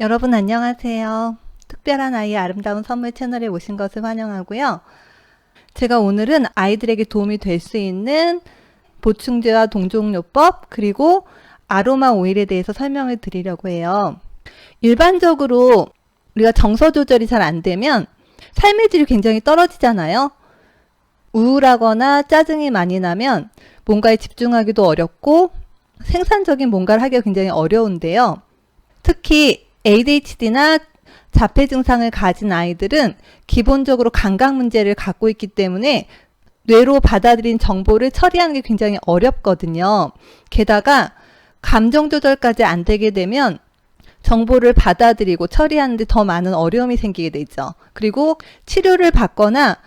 여러분 안녕하세요. 특별한 아이의 아름다운 선물 채널에 오신 것을 환영하고요. 제가 오늘은 아이들에게 도움이 될 수 있는 보충제와 동종요법 그리고 아로마 오일에 대해서 설명을 드리려고 해요. 일반적으로 우리가 정서 조절이 잘 안 되면 삶의 질이 굉장히 떨어지잖아요. 우울하거나 짜증이 많이 나면 뭔가에 집중하기도 어렵고 생산적인 뭔가를 하기가 굉장히 어려운데요. 특히 ADHD나 자폐 증상을 가진 아이들은 기본적으로 감각 문제를 갖고 있기 때문에 뇌로 받아들인 정보를 처리하는 게 굉장히 어렵거든요. 게다가 감정 조절까지 안 되게 되면 정보를 받아들이고 처리하는 데 더 많은 어려움이 생기게 되죠. 그리고 치료를 받거나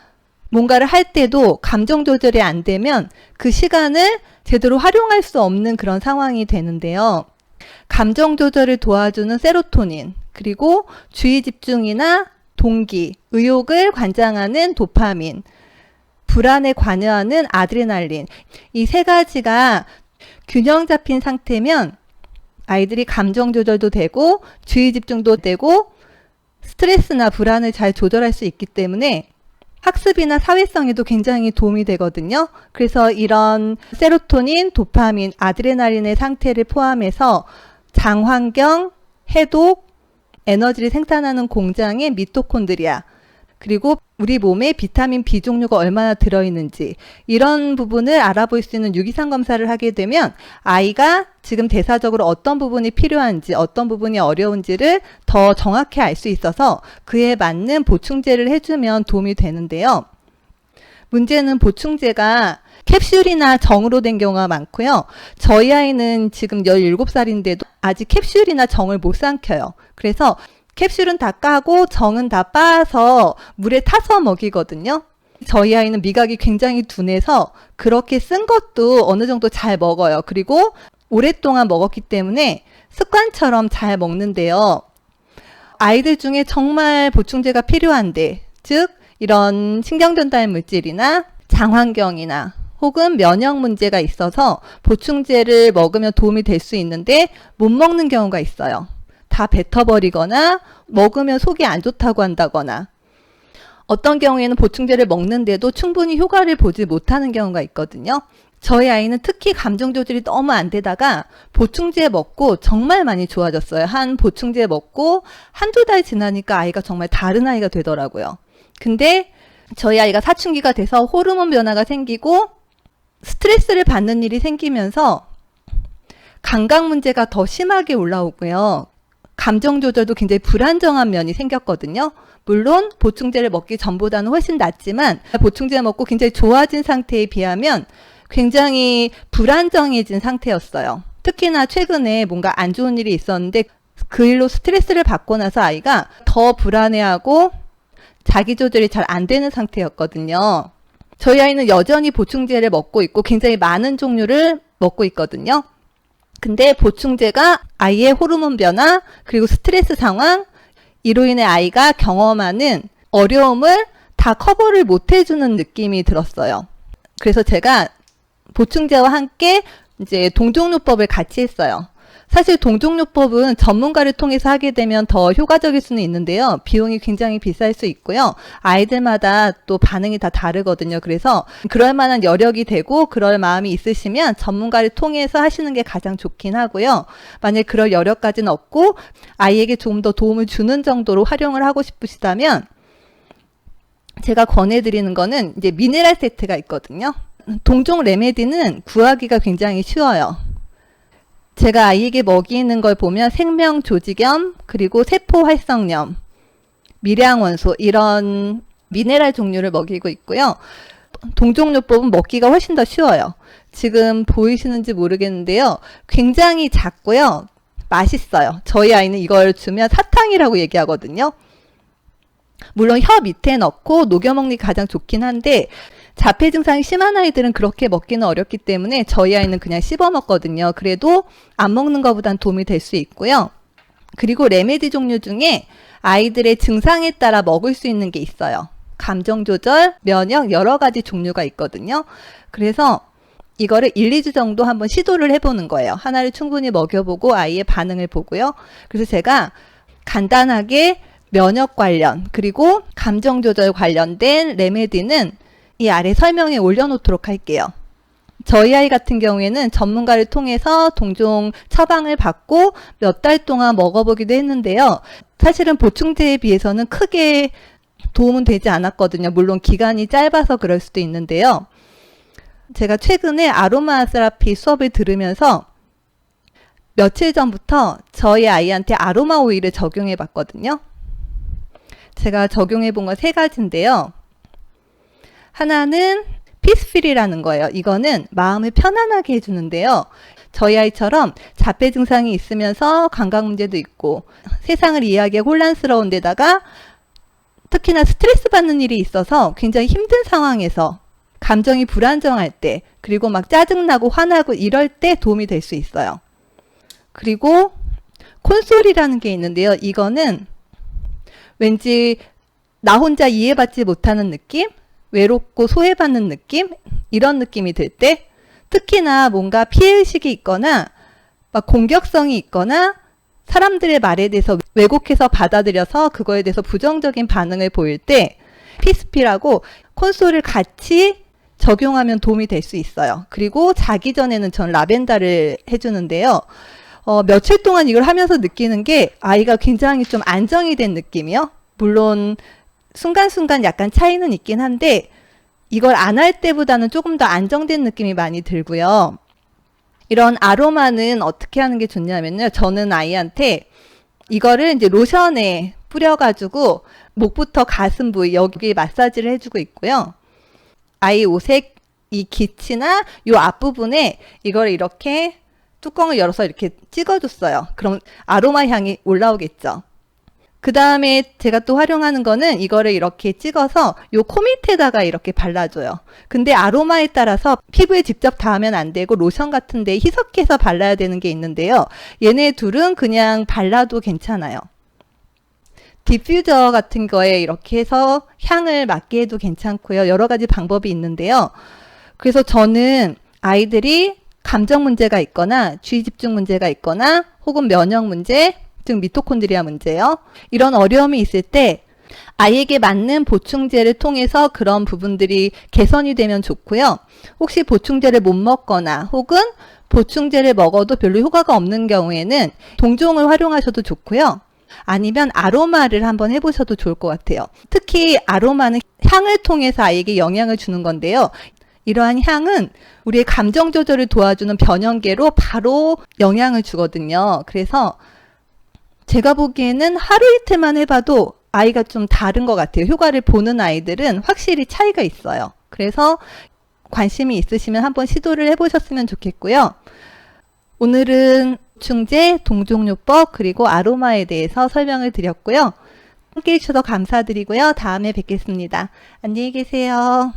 뭔가를 할 때도 감정 조절이 안 되면 그 시간을 제대로 활용할 수 없는 그런 상황이 되는데요. 감정 조절을 도와주는 세로토닌, 그리고 주의 집중이나 동기, 의욕을 관장하는 도파민, 불안에 관여하는 아드레날린, 이 세 가지가 균형 잡힌 상태면 아이들이 감정 조절도 되고 주의 집중도 되고 스트레스나 불안을 잘 조절할 수 있기 때문에 학습이나 사회성에도 굉장히 도움이 되거든요. 그래서 이런 세로토닌, 도파민, 아드레날린의 상태를 포함해서 장환경, 해독, 에너지를 생산하는 공장의 미토콘드리아, 그리고 우리 몸에 비타민 B 종류가 얼마나 들어있는지 이런 부분을 알아볼 수 있는 유기산 검사를 하게 되면 아이가 지금 대사적으로 어떤 부분이 필요한지 어떤 부분이 어려운지를 더 정확히 알 수 있어서 그에 맞는 보충제를 해주면 도움이 되는데요. 문제는 보충제가 캡슐이나 정으로 된 경우가 많고요. 저희 아이는 지금 17살인데도 아직 캡슐이나 정을 못 삼켜요. 그래서 캡슐은 다 까고 정은 다 빻아서 물에 타서 먹이거든요. 저희 아이는 미각이 굉장히 둔해서 그렇게 쓴 것도 어느 정도 잘 먹어요. 그리고 오랫동안 먹었기 때문에 습관처럼 잘 먹는데요. 아이들 중에 정말 보충제가 필요한데, 즉 이런 신경전달 물질이나 장환경이나 혹은 면역 문제가 있어서 보충제를 먹으면 도움이 될 수 있는데 못 먹는 경우가 있어요. 다 뱉어버리거나 먹으면 속이 안 좋다고 한다거나 어떤 경우에는 보충제를 먹는데도 충분히 효과를 보지 못하는 경우가 있거든요. 저희 아이는 특히 감정 조절이 너무 안 되다가 보충제 먹고 정말 많이 좋아졌어요. 한 보충제 먹고 한두 달 지나니까 아이가 정말 다른 아이가 되더라고요. 근데 저희 아이가 사춘기가 돼서 호르몬 변화가 생기고 스트레스를 받는 일이 생기면서 감각 문제가 더 심하게 올라오고요. 감정 조절도 굉장히 불안정한 면이 생겼거든요. 물론 보충제를 먹기 전보다는 훨씬 낫지만 보충제 먹고 굉장히 좋아진 상태에 비하면 굉장히 불안정해진 상태였어요. 특히나 최근에 뭔가 안 좋은 일이 있었는데 그 일로 스트레스를 받고 나서 아이가 더 불안해하고 자기 조절이 잘 안 되는 상태였거든요. 저희 아이는 여전히 보충제를 먹고 있고 굉장히 많은 종류를 먹고 있거든요. 근데 보충제가 아이의 호르몬 변화 그리고 스트레스 상황 이로 인해 아이가 경험하는 어려움을 다 커버를 못 해주는 느낌이 들었어요. 그래서 제가 보충제와 함께 이제 동종요법을 같이 했어요. 사실 동종요법은 전문가를 통해서 하게 되면 더 효과적일 수는 있는데요. 비용이 굉장히 비쌀 수 있고요. 아이들마다 또 반응이 다 다르거든요. 그래서 그럴 만한 여력이 되고 그럴 마음이 있으시면 전문가를 통해서 하시는 게 가장 좋긴 하고요. 만약에 그럴 여력까지는 없고 아이에게 조금 더 도움을 주는 정도로 활용을 하고 싶으시다면 제가 권해드리는 거는 이제 미네랄 세트가 있거든요. 동종 레메디는 구하기가 굉장히 쉬워요. 제가 아이에게 먹이는 걸 보면 생명 조직염, 그리고 세포 활성염, 밀양원소 이런 미네랄 종류를 먹이고 있고요. 동종요법은 먹기가 훨씬 더 쉬워요. 지금 보이시는지 모르겠는데요. 굉장히 작고요. 맛있어요. 저희 아이는 이걸 주면 사탕이라고 얘기하거든요. 물론 혀 밑에 넣고 녹여 먹는 게 가장 좋긴 한데 자폐 증상이 심한 아이들은 그렇게 먹기는 어렵기 때문에 저희 아이는 그냥 씹어 먹거든요. 그래도 안 먹는 것보단 도움이 될 수 있고요. 그리고 레메디 종류 중에 아이들의 증상에 따라 먹을 수 있는 게 있어요. 감정 조절, 면역 여러 가지 종류가 있거든요. 그래서 이거를 1, 2주 정도 한번 시도를 해보는 거예요. 하나를 충분히 먹여보고 아이의 반응을 보고요. 그래서 제가 간단하게 면역 관련 그리고 감정 조절 관련된 레메디는 이 아래 설명에 올려놓도록 할게요. 저희 아이 같은 경우에는 전문가를 통해서 동종 처방을 받고 몇 달 동안 먹어보기도 했는데요. 사실은 보충제에 비해서는 크게 도움은 되지 않았거든요. 물론 기간이 짧아서 그럴 수도 있는데요. 제가 최근에 아로마 세라피 수업을 들으면서 며칠 전부터 저희 아이한테 아로마 오일을 적용해 봤거든요. 제가 적용해 본 건 3가지인데요. 하나는 피스필이라는 거예요. 이거는 마음을 편안하게 해주는데요. 저희 아이처럼 자폐 증상이 있으면서 감각 문제도 있고 세상을 이해하기에 혼란스러운 데다가 특히나 스트레스 받는 일이 있어서 굉장히 힘든 상황에서 감정이 불안정할 때 그리고 막 짜증나고 화나고 이럴 때 도움이 될 수 있어요. 그리고 콘솔이라는 게 있는데요. 이거는 왠지 나 혼자 이해받지 못하는 느낌? 외롭고 소외받는 느낌? 이런 느낌이 들 때 특히나 뭔가 피해의식이 있거나 막 공격성이 있거나 사람들의 말에 대해서 왜곡해서 받아들여서 그거에 대해서 부정적인 반응을 보일 때 피스피라고 콘솔을 같이 적용하면 도움이 될 수 있어요. 그리고 자기 전에는 전 라벤더를 해주는데요. 며칠 동안 이걸 하면서 느끼는 게 아이가 굉장히 좀 안정이 된 느낌이요. 물론 순간순간 약간 차이는 있긴 한데 이걸 안 할 때보다는 조금 더 안정된 느낌이 많이 들고요. 이런 아로마는 어떻게 하는 게 좋냐면요. 저는 아이한테 이거를 이제 로션에 뿌려가지고 목부터 가슴 부위 여기 마사지를 해주고 있고요. 아이 옷의 이 깃이나 요 앞부분에 이걸 이렇게 뚜껑을 열어서 이렇게 찍어줬어요. 그럼 아로마 향이 올라오겠죠. 그 다음에 제가 또 활용하는 거는 이거를 이렇게 찍어서 요 코 밑에다가 이렇게 발라줘요. 근데 아로마에 따라서 피부에 직접 닿으면 안 되고 로션 같은 데 희석해서 발라야 되는 게 있는데요. 얘네 둘은 그냥 발라도 괜찮아요. 디퓨저 같은 거에 이렇게 해서 향을 맡게 해도 괜찮고요. 여러 가지 방법이 있는데요. 그래서 저는 아이들이 감정 문제가 있거나 주의 집중 문제가 있거나 혹은 면역 문제, 즉 미토콘드리아 문제요. 이런 어려움이 있을 때 아이에게 맞는 보충제를 통해서 그런 부분들이 개선이 되면 좋고요. 혹시 보충제를 못 먹거나 혹은 보충제를 먹어도 별로 효과가 없는 경우에는 동종을 활용하셔도 좋고요. 아니면 아로마를 한번 해보셔도 좋을 것 같아요. 특히 아로마는 향을 통해서 아이에게 영향을 주는 건데요. 이러한 향은 우리의 감정 조절을 도와주는 변연계로 바로 영향을 주거든요. 그래서 제가 보기에는 하루 이틀만 해봐도 아이가 좀 다른 것 같아요. 효과를 보는 아이들은 확실히 차이가 있어요. 그래서 관심이 있으시면 한번 시도를 해보셨으면 좋겠고요. 오늘은 보충제, 동종요법, 그리고 아로마에 대해서 설명을 드렸고요. 함께 해주셔서 감사드리고요. 다음에 뵙겠습니다. 안녕히 계세요.